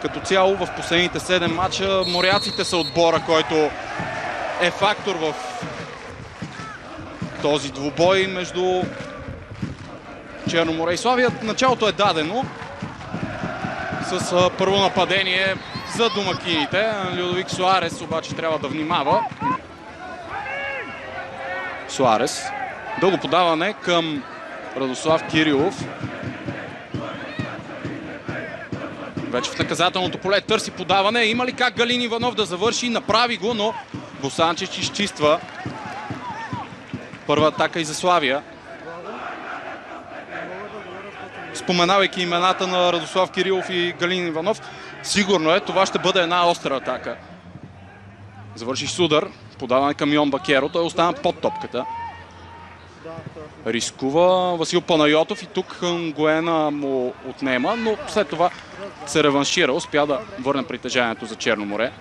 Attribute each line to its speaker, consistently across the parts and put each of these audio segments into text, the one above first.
Speaker 1: Като цяло в последните 7 мача моряците са отбора, който е фактор в този двубой между Черноморе и Славия. Началото е дадено с първо нападение за домакините. Людовик Суарес обаче трябва да внимава. Суарес. Дълго подаване към Радослав Кирилов. Вече в наказателното поле търси подаване. Има ли как Галин Иванов да завърши? Направи го, но Босанчич изчиства. Първа атака и за Славия. Споменавайки имената на Радослав Кирилов и Галин Иванов, сигурно е, това ще бъде една остра атака. Завърши с удар. Подаване към Йон Бакеро. Той остана под топката. Рискува Васил Панайотов и тук Нгуена му отнема, но след това се реваншира. Успя да върне притежанието за Черноморе.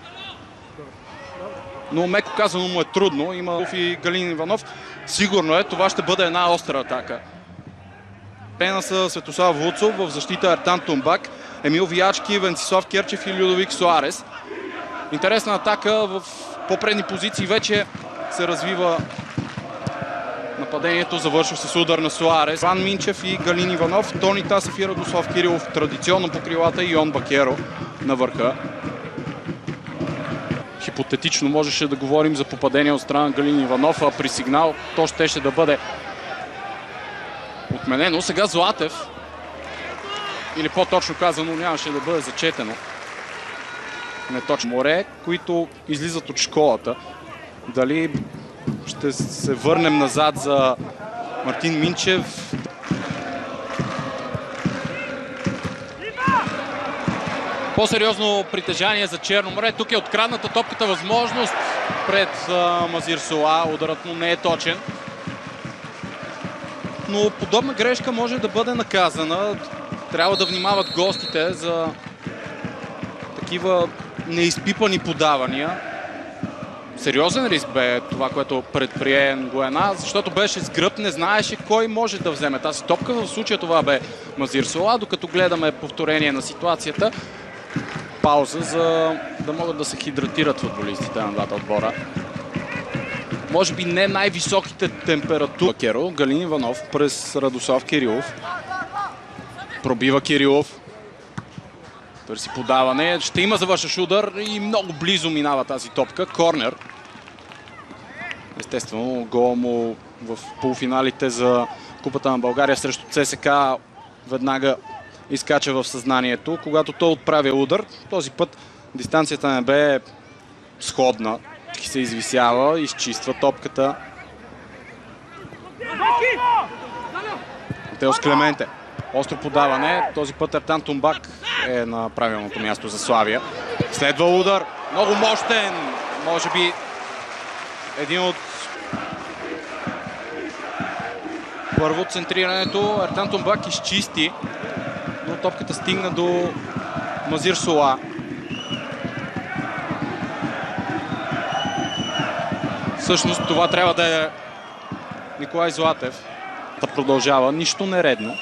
Speaker 1: Но меко казано му е трудно. Има и Галин Иванов. Сигурно е, това ще бъде една остра атака. Пена са Светослав Вуцов, в защита Ертан Тумбак, Емил Виячки, Венцислав Керчев и Людовик Суарес. Интересна атака в по-предни позиции вече се развива нападението, завършва с удар на Суарес. Иван Минчев и Галин Иванов, Тони Тасев и Радослав Кирилов традиционно по крилата и Йон Бакеро на върха. Хипотетично можеше да говорим за попадение от страна на Галин Иванов, а при сигнал то щеше да бъде отменено. Сега Златев, или по-точно казано, нямаше да бъде зачетено. Не точно. Море, които излизат от школата. Дали ще се върнем назад за Мартин Минчев. По-сериозно притежание за Черноморе. Тук е открадната топката, възможност пред Мазир Сола. Ударът му не е точен. Но подобна грешка може да бъде наказана. Трябва да внимават гостите за такива неизпипани подавания. Сериозен риск бе това, което предприе Нгуена, защото беше с гръб, не знаеше кой може да вземе тази топка. В случая това бе Мазир Сола. Докато гледаме повторение на ситуацията, пауза, за да могат да се хидратират футболистите на двата отбора. Може би не най-високите температури. Бакеро, Галин Иванов през Радослав Кирилов. Пробива Кирилов. Търси подаване. Ще има завършващ удар и много близо минава тази топка. Корнер. Естествено, гол му в полуфиналите за Купата на България срещу ЦСКА веднага изкача в съзнанието. Когато той отправя удар, този път дистанцията не бе сходна. Се извисява, изчиства топката. Теос Клементе. Остро подаване. Този път Ертан Тумбак е на правилното място за Славия. Следва удар. Много мощен. Може би един от... Първо центрирането. Ертан Тумбак изчисти, но топката стигна до Мазир Сола. Всъщност това трябва да е Николай Златев. Да продължава. Нищо нередно.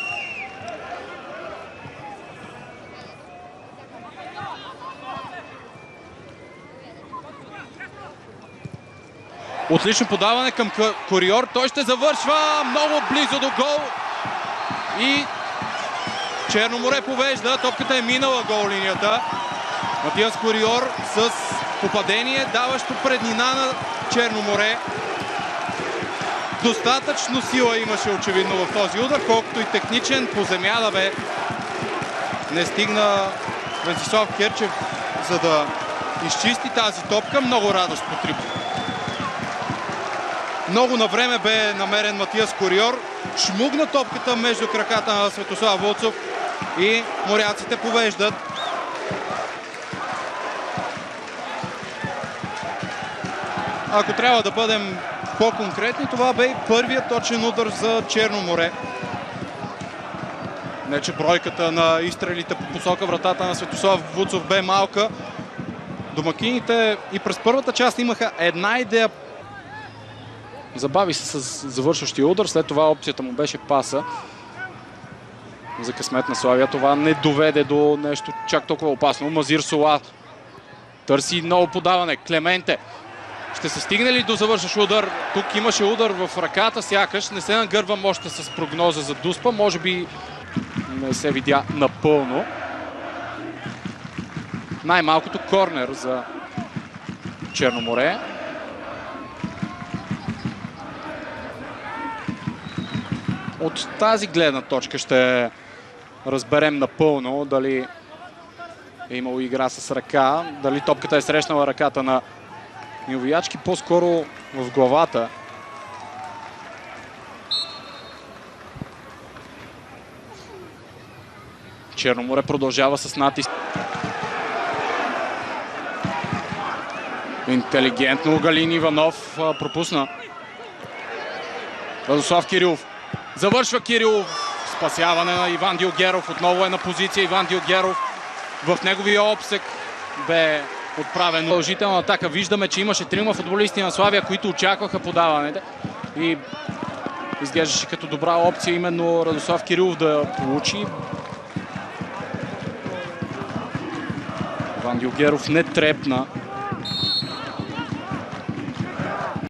Speaker 1: Отлично подаване към Кориор. Той ще завършва много близо до гол. И Черноморе повежда. Топката е минала гол линията. Матиас Кориор с попадение, даващо преднина на Черноморе. Достатъчно сила имаше очевидно в този удар, колкото и техничен. По земя да бе. Не стигна Венцислав Керчев, за да изчисти тази топка. Много радост по трибуната. Много на време бе намерен Матиас Кориор. Шмугна топката между краката на Светослав Вуцов и моряците повеждат. Ако трябва да бъдем по-конкретни, това бе първият точен удар за Черноморе. Не, че бройката на изстрелите по посока вратата на Светослав Вуцов бе малка. Домакините и през първата част имаха една идея. Забави се с завършващия удар, след това опцията му беше паса. За късмет на Славия това не доведе до нещо чак толкова опасно. Мазир Сола търси ново подаване. Клементе. Ще се стигне ли до завършващ удар? Тук имаше удар в ръката, сякаш. Не се нагървам още с прогноза за Дуспа. Може би не се видя напълно. Най-малкото корнер за Черноморе. От тази гледна точка ще разберем напълно дали е имало игра с ръка, дали топката е срещнала ръката на Милвиячки, по-скоро в главата. Черноморе продължава с натиск. Интелигентно Галин Иванов пропусна. Радослав Кирилов. Завършва Кирилов. Спасяване на Иван Дилгеров. Отново е на позиция Иван Дилгеров. В неговия обсек бе отправен продължителна атака. Виждаме, че имаше трима футболисти на Славия, които очакваха подаването. И изглеждаше като добра опция именно Радослав Кирилов да получи. Иван Дилгеров не трепна.